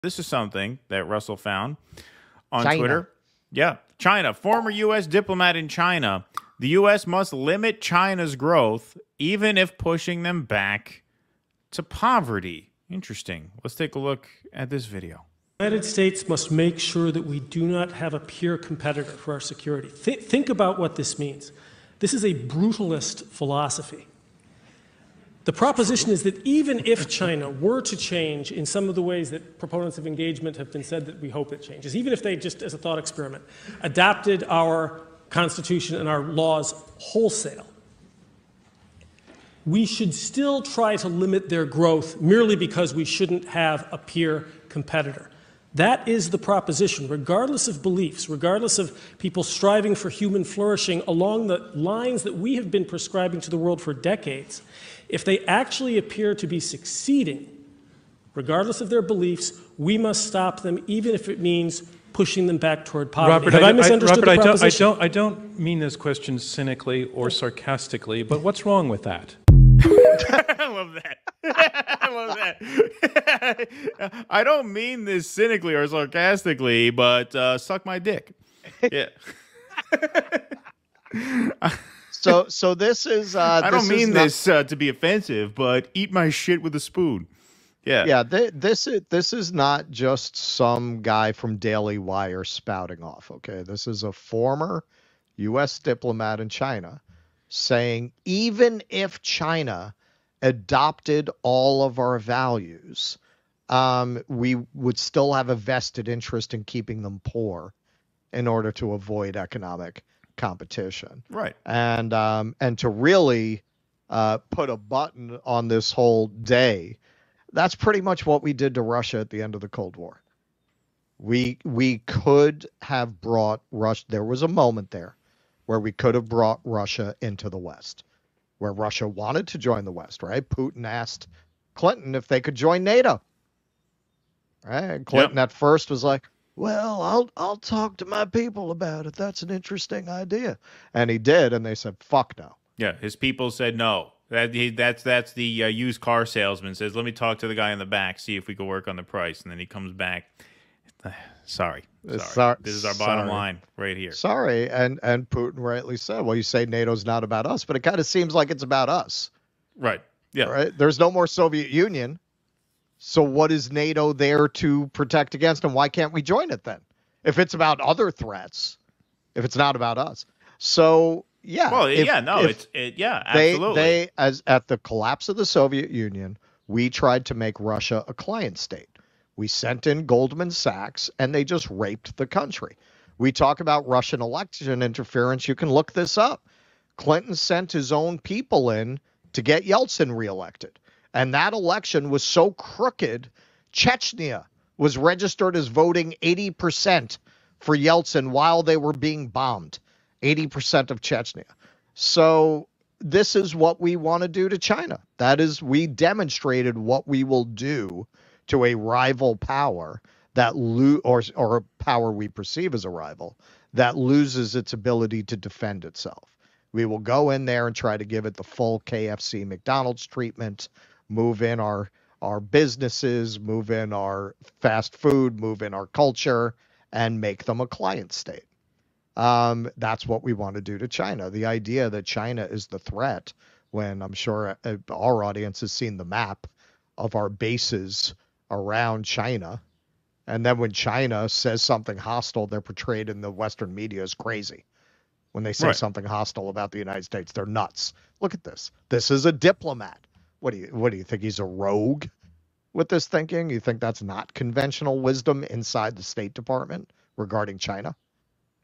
This is something that Russell found on China. Twitter. Yeah. China. Former U.S. diplomat in China. The U.S. must limit China's growth, even if pushing them back to poverty. Interesting. Let's take a look at this video. The United States must make sure that we do not have a peer competitor for our security. Think about what this means. This is a brutalist philosophy. The proposition is that even if China were to change in some of the ways that proponents of engagement have been said that we hope it changes, even if they just as a thought experiment adapted our Constitution and our laws wholesale, we should still try to limit their growth merely because we shouldn't have a peer competitor. That is the proposition, regardless of beliefs, regardless of people striving for human flourishing along the lines that we have been prescribing to the world for decades. If they actually appear to be succeeding, regardless of their beliefs, we must stop them, even if it means pushing them back toward poverty. Robert, have I misunderstood the proposition? I don't mean this question cynically or sarcastically, but what's wrong with that? I love that. I love that. I don't mean this cynically or sarcastically, but suck my dick. Yeah. So this is. I don't mean this to be offensive, but eat my shit with a spoon. Yeah. Yeah. This is not just some guy from Daily Wire spouting off. Okay, this is a former U.S. diplomat in China saying even if China adopted all of our values, we would still have a vested interest in keeping them poor in order to avoid economic competition. Right. And to really put a button on this whole day, that's pretty much what we did to Russia at the end of the Cold War. We could have brought Russia. There was a moment there where we could have brought Russia into the West, where Russia wanted to join the West, right? Putin asked Clinton if they could join NATO. Right? And Clinton at first was like, well, I'll talk to my people about it. That's an interesting idea. And he did, and they said, fuck no. Yeah, his people said no. That's the used car salesman says, let me talk to the guy in the back, see if we can work on the price. And then he comes back. Sorry. This is our bottom line right here. Sorry. And Putin rightly said, well, you say NATO's not about us, but it kind of seems like it's about us. Right. Yeah. Right. There's no more Soviet Union. So what is NATO there to protect against, and why can't we join it then? If it's about other threats, if it's not about us. So, yeah. Well, absolutely. They, as at the collapse of the Soviet Union, we tried to make Russia a client state. We sent in Goldman Sachs, and they just raped the country. We talk about Russian election interference. You can look this up. Clinton sent his own people in to get Yeltsin reelected. And that election was so crooked, Chechnya was registered as voting 80% for Yeltsin while they were being bombed. 80% of Chechnya. So this is what we want to do to China. That is, we demonstrated what we will do to a rival power that or a power we perceive as a rival that loses its ability to defend itself. We will go in there and try to give it the full KFC McDonald's treatment, move in our businesses, move in our fast food, move in our culture, and make them a client state. That's what we want to do to China. The idea that China is the threat, when I'm sure our audience has seen the map of our bases around China, and then when China says something hostile, they're portrayed in the Western media as crazy. When they say something hostile about the United States, they're nuts. Look at this. This is a diplomat. What do you think? He's a rogue with this thinking? You think that's not conventional wisdom inside the State Department regarding China?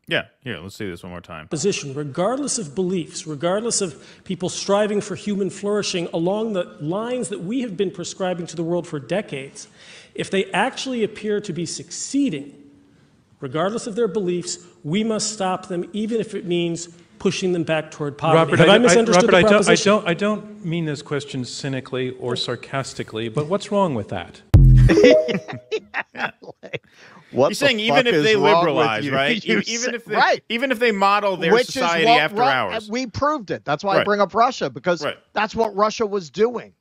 Yeah. Here, let's see this one more time. Position, regardless of beliefs, regardless of people striving for human flourishing along the lines that we have been prescribing to the world for decades, if they actually appear to be succeeding, regardless of their beliefs, we must stop them, even if it means pushing them back toward poverty. Robert, have I misunderstood the proposition? I don't mean this question cynically or sarcastically, but what's wrong with that? What You're saying even if they liberalize, right? Even if they model their society after ours. We proved it. That's why I bring up Russia, because that's what Russia was doing.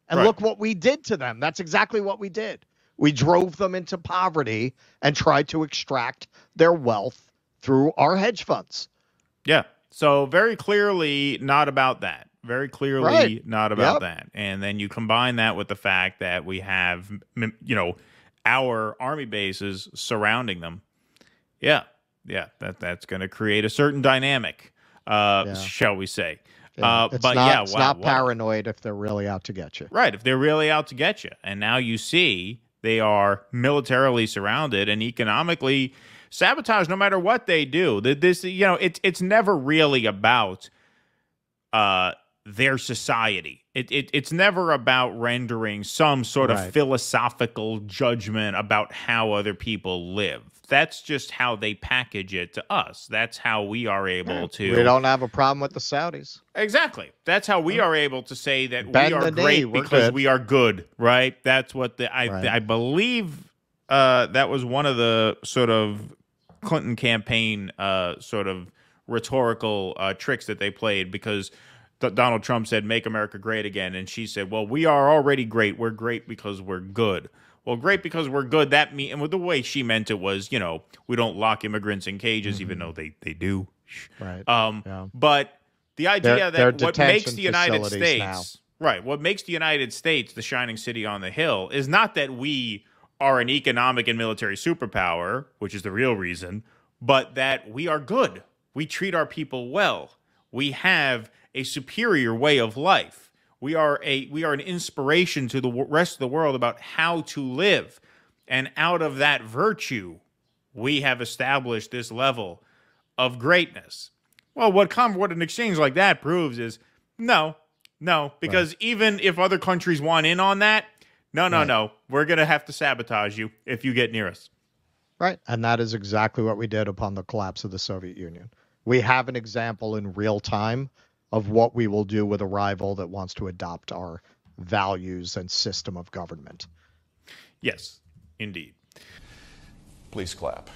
And look what we did to them. That's exactly what we did. We drove them into poverty and tried to extract their wealth through our hedge funds. Yeah. So very clearly not about that. Very clearly not about that. And then you combine that with the fact that we have, our army bases surrounding them. Yeah. That's going to create a certain dynamic, shall we say. It's not paranoid if they're really out to get you. Right. If they're really out to get you. And now you see they are militarily surrounded and economically sabotaged no matter what they do. It's never really about their society. It's never about rendering some sort of philosophical judgment about how other people live. That's just how they package it to us. That's how we are able to. We don't have a problem with the Saudis. Exactly. That's how we are able to say that we are great because we are good, right? That's what I believe that was one of the sort of Clinton campaign sort of rhetorical tricks that they played, because Donald Trump said, "Make America great again." And she said, "Well, we are already great. We're great because we're good." Well, great because we're good. And with the way she meant it was, we don't lock immigrants in cages, even though they do. Right. But the idea that what makes the United States what makes the United States the shining city on the hill is not that we are an economic and military superpower, which is the real reason, but that we are good. We treat our people well. We have a superior way of life. We are an inspiration to the rest of the world about how to live. And out of that virtue, we have established this level of greatness. Well, what an exchange like that proves is no, because even if other countries want in on that, no, we're going to have to sabotage you if you get near us. Right. And that is exactly what we did upon the collapse of the Soviet Union. We have an example in real time of what we will do with a rival that wants to adopt our values and system of government. Yes, indeed. Please clap.